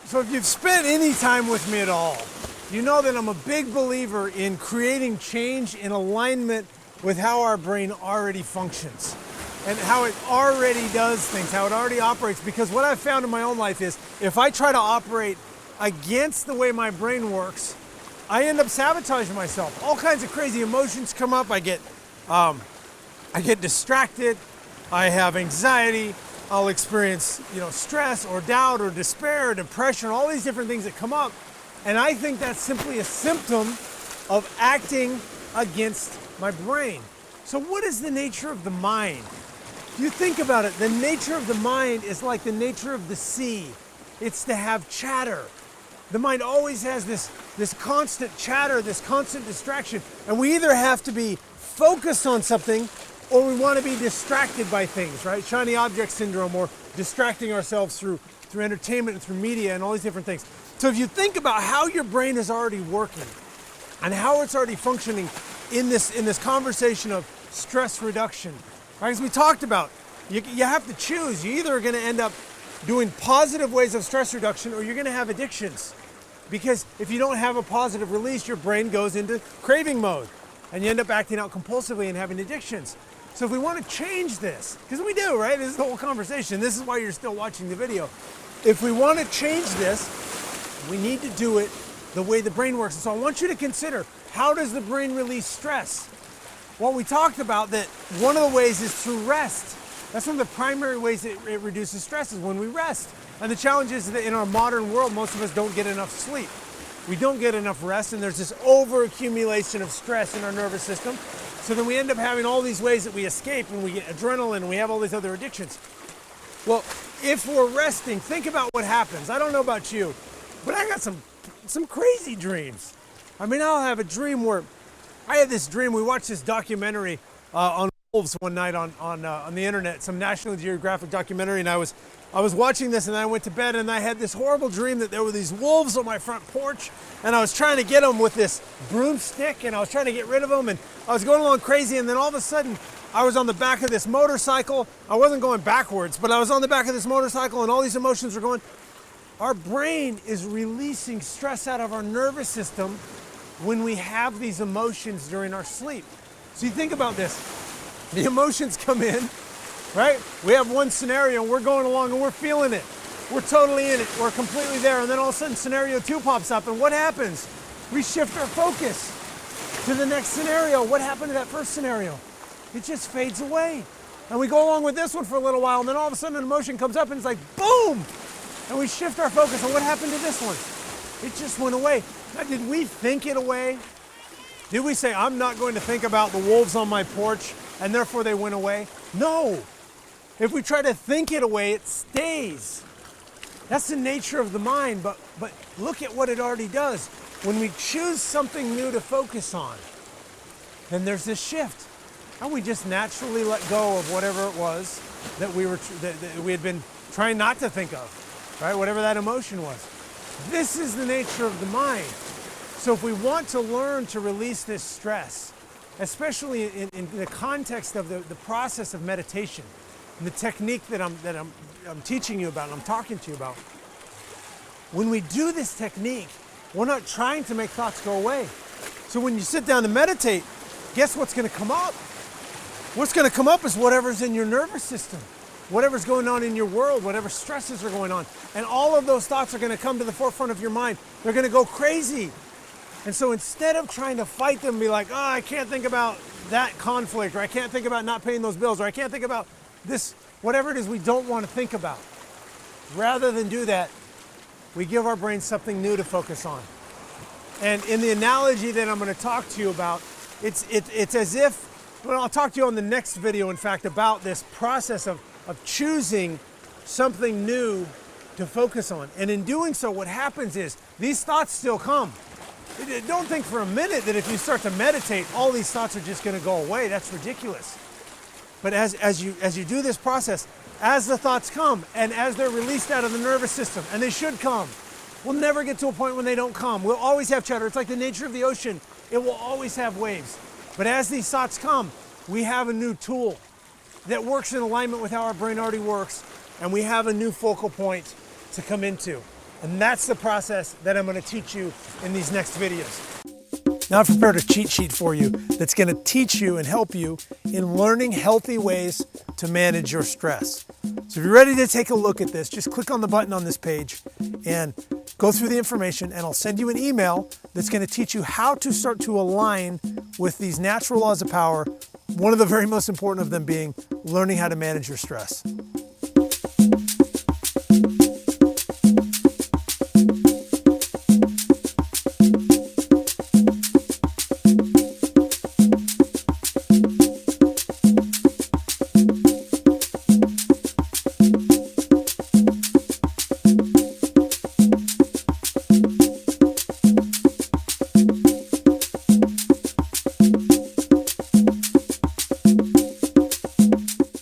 So if you've spent any time with me at all, you know that I'm a big believer in creating change in alignment with how our brain already functions and how it already does things, how it already operates. Because what I've found in my own life is if I try to operate against the way my brain works, I end up sabotaging myself. All kinds of crazy emotions come up. I get distracted. I have anxiety. I'll experience, stress or doubt or despair or depression, all these different things that come up. And I think that's simply a symptom of acting against my brain. So what is the nature of the mind? If you think about it, the nature of the mind is like the nature of the sea. It's to have chatter. The mind always has this constant chatter, this constant distraction. And we either have to be focused on something or we want to be distracted by things, right? Shiny object syndrome, or distracting ourselves through entertainment and through media and all these different things. So if you think about how your brain is already working and how it's already functioning in this conversation of stress reduction, right? As we talked about, you have to choose. You either are going to end up doing positive ways of stress reduction or you're going to have addictions. Because if you don't have a positive release, your brain goes into craving mode and you end up acting out compulsively and having addictions. So if we want to change this, because we do, right? This is the whole conversation. This is why you're still watching the video. If we want to change this, we need to do it the way the brain works. And so I want you to consider, how does the brain release stress? Well, we talked about that one of the ways is through rest. That's one of the primary ways that it reduces stress is when we rest. And the challenge is that in our modern world, most of us don't get enough sleep. We don't get enough rest, and there's this over-accumulation of stress in our nervous system. So then we end up having all these ways that we escape, and we get adrenaline, and we have all these other addictions. Well, if we're resting, think about what happens. I don't know about you, but I got some crazy dreams. I mean, I'll have a dream where I had this dream. We watched this documentary on wolves one night on the internet, some National Geographic documentary, and I was watching this, and I went to bed, and I had this horrible dream that there were these wolves on my front porch, and I was trying to get them with this broomstick, and I was trying to get rid of them, and I was going along crazy, and then all of a sudden, I was on the back of this motorcycle. I wasn't going backwards, but I was on the back of this motorcycle, and all these emotions were going. Our brain is releasing stress out of our nervous system when we have these emotions during our sleep. So you think about this. The emotions come in, right? We have one scenario, and we're going along, and we're feeling it. We're totally in it. We're completely there. And then all of a sudden, scenario 2 pops up, and what happens? We shift our focus to the next scenario. What happened to that first scenario? It just fades away. And we go along with this one for a little while, and then all of a sudden, an emotion comes up, and it's like, boom! And we shift our focus, and what happened to this one? It just went away. Now, did we think it away? Did we say, I'm not going to think about the wolves on my porch, and therefore they went away? No. If we try to think it away, it stays. That's the nature of the mind, but look at what it already does. When we choose something new to focus on, then there's this shift. And we just naturally let go of whatever it was that we had been trying not to think of, right? Whatever that emotion was. This is the nature of the mind. So if we want to learn to release this stress, especially in the context of the process of meditation, and the technique that I'm teaching you about and I'm talking to you about, when we do this technique, we're not trying to make thoughts go away. So when you sit down to meditate, guess what's going to come up? What's going to come up is whatever's in your nervous system, whatever's going on in your world, whatever stresses are going on. And all of those thoughts are going to come to the forefront of your mind. They're going to go crazy. And so instead of trying to fight them, be like, oh, I can't think about that conflict, or I can't think about not paying those bills, or I can't think about this, whatever it is we don't want to think about. Rather than do that, we give our brain something new to focus on. And in the analogy that I'm going to talk to you about, it's as if, well, I'll talk to you on the next video, in fact, about this process of choosing something new to focus on. And in doing so, what happens is these thoughts still come. Don't think for a minute that if you start to meditate, all these thoughts are just going to go away. That's ridiculous. But as you do this process, as the thoughts come and as they're released out of the nervous system, and they should come, we'll never get to a point when they don't come. We'll always have chatter. It's like the nature of the ocean. It will always have waves. But as these thoughts come, we have a new tool that works in alignment with how our brain already works, and we have a new focal point to come into. And that's the process that I'm going to teach you in these next videos. Now I've prepared a cheat sheet for you that's going to teach you and help you in learning healthy ways to manage your stress. So if you're ready to take a look at this, just click on the button on this page and go through the information, and I'll send you an email that's going to teach you how to start to align with these natural laws of power, one of the very most important of them being learning how to manage your stress.